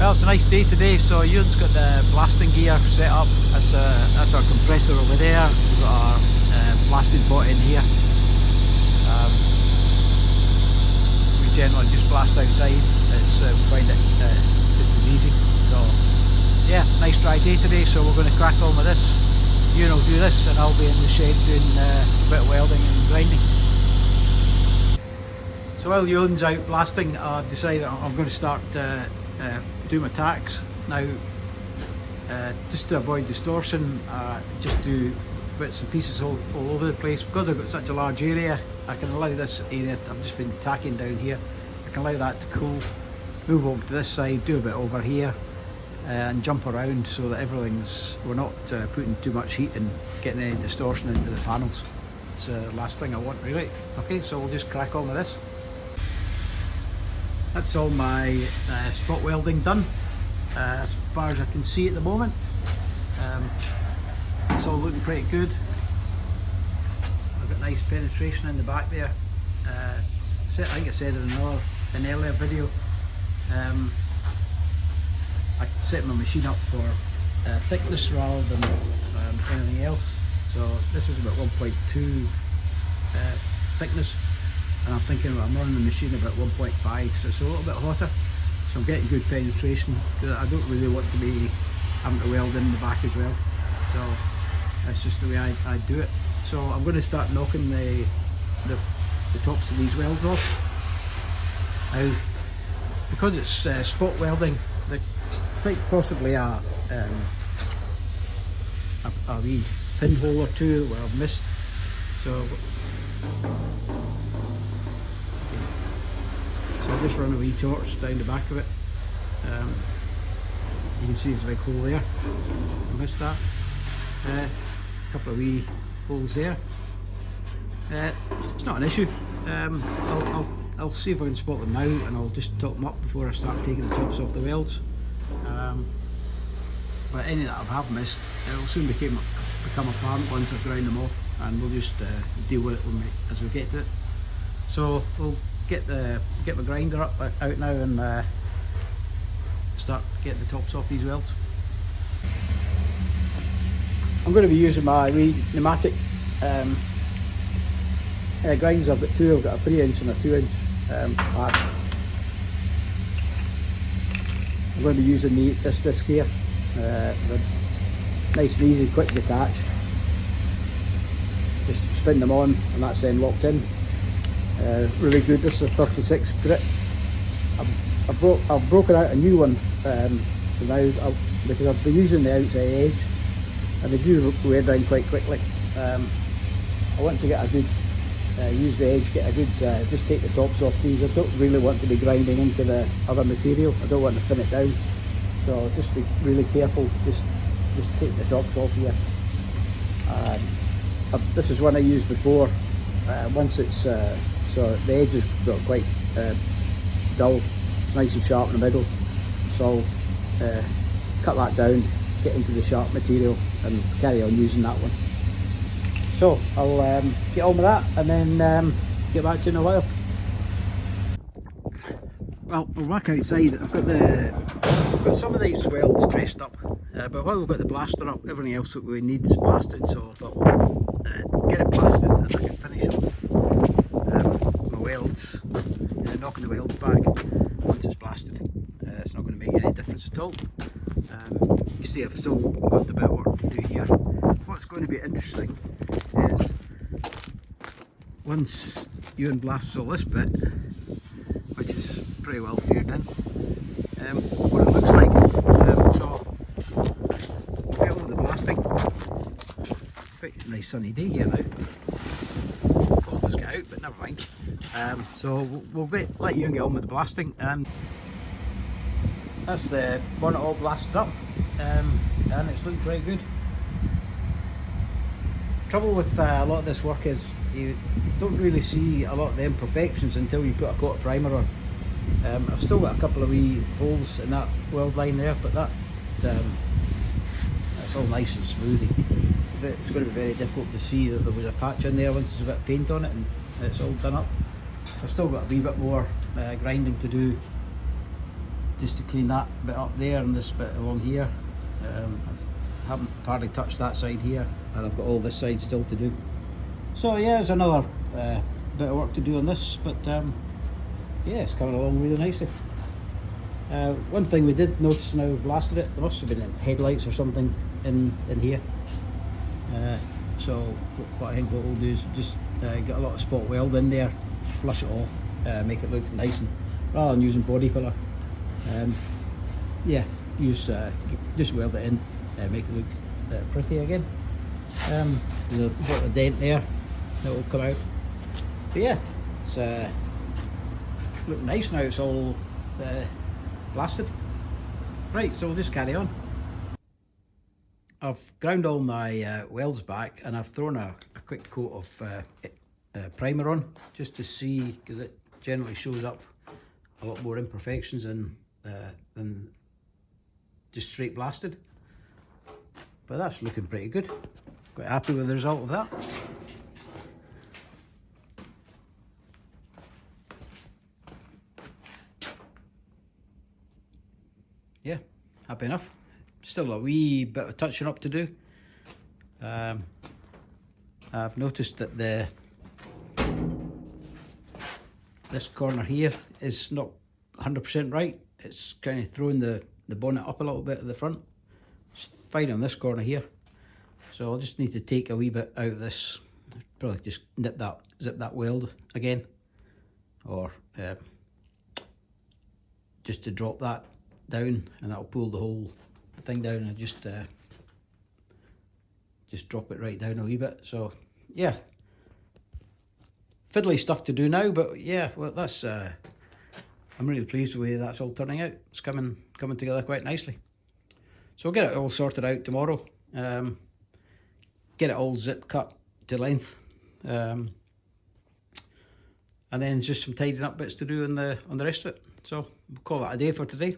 Well, it's a nice day today, so Euan's got the blasting gear set up. That's our compressor over there. We've got our blasting pot in here. We generally just blast outside. We find it just as easy. So yeah, nice dry day today, so we're going to crack on with this. Euan will do this and I'll be in the shed doing a bit of welding and grinding. So while Euan's out blasting, I decided I'm going to start do my tacks now, just to avoid distortion. Just do bits and pieces all over the place. Because I've got such a large area, I can allow this area, I've just been tacking down here, I can allow that to cool, move over to this side, do a bit over here, and jump around so that we're not putting too much heat and getting any distortion into the panels. It's the last thing I want, really. Okay, so we'll just crack on with this. That's all my spot welding done, as far as I can see at the moment. It's all looking pretty good. I've got nice penetration in the back there. I think I said in an earlier video, I set my machine up for thickness rather than anything else. So this is about 1.2 thickness. And I'm thinking I'm running the machine about 1.5, so it's a little bit hotter, so I'm getting good penetration, because I don't really want to be having to weld in the back as well. So that's just the way I do it. So I'm going to start knocking the tops of these welds off. Now, because it's spot welding, there quite possibly a wee pinhole or two where I've missed. So I'll just run a wee torch down the back of it. You can see there's a big hole there. I missed that. A couple of wee holes there. It's not an issue. I'll see if I can spot them now, and I'll just top them up before I start taking the tops off the welds. But any that I have missed, it'll soon become apparent once I've ground them off, and we'll just deal with it as we get to it. So we'll get my grinder out now and start getting the tops off these welds. I'm going to be using my wee pneumatic grinders. I've got two. I've got a 3-inch and a 2-inch pad. I'm going to be using this disc here. They're nice and easy, quick to detach. Just spin them on and that's then locked in. Really good. This is a 36 grit. I've broken out a new one for now, because I've been using the outside edge and they do wear down quite quickly. I want to get a good use the edge, get a good just take the tops off these. I don't really want to be grinding into the other material. I don't want to thin it down, so just be really careful. Just take the tops off here. This is one I used before. Once it's so the edges got quite dull, it's nice and sharp in the middle, so cut that down, get into the sharp material and carry on using that one. So I'll get on with that and then get back to you in a while. Well, we're back outside. I've got some of these welds dressed up, but while we've got the blaster up, everything else that we need is blasted, so I thought we'll get it blasted and I can finish off my welds, knocking the welds back once it's blasted. It's not going to make any difference at all. You see, I've still got a bit of work to do here. What's going to be interesting is once Euan blasts all this bit, which is pretty well figured in, what it looks like. So we'll get on with the blasting. Quite a nice sunny day here now. Cold as get out, but never mind. So we'll let Euan get on with the blasting, and that's the bonnet all blasted up, and it's looking pretty good. Trouble with a lot of this work is you don't really see a lot of the imperfections until you put a coat of primer on. I've still got a couple of wee holes in that weld line there, but that's all nice and smooth. It's going to be very difficult to see that there was a patch in there once there's a bit of paint on it and it's all done up. I've still got a wee bit more grinding to do just to clean that bit up there and this bit along here. I haven't hardly touched that side here, and I've got all this side still to do. So yeah, there's another bit of work to do on this, but yeah, it's coming along really nicely. One thing we did notice now we've blasted it, there must have been headlights or something in here. So what I think what we'll do is just get a lot of spot weld in there, flush it off, make it look nice, and rather than using body filler, yeah, use just weld it in, make it look pretty again. There's a bit of dent there that will come out, but yeah, it's looking nice now. It's all blasted. Right, so we'll just carry on. I've ground all my welds back, and I've thrown a quick coat of primer on just to see, because it generally shows up a lot more imperfections than just straight blasted. But that's looking pretty good. Quite happy with the result of that. Yeah, happy enough. Still a wee bit of touching up to do. I've noticed that this corner here is not 100% right. It's kind of throwing the bonnet up a little bit at the front. It's fine on this corner here. So I'll just need to take a wee bit out of this. Probably just zip that weld again, or just to drop that down, and that'll pull the whole thing down, and just drop it right down a wee bit. So yeah, fiddly stuff to do now, but yeah, well, that's I'm really pleased with the way that's all turning out. It's coming together quite nicely. So we'll get it all sorted out tomorrow, get it all zip cut to length, and then just some tidying up bits to do on the rest of it. So we'll call that a day for today.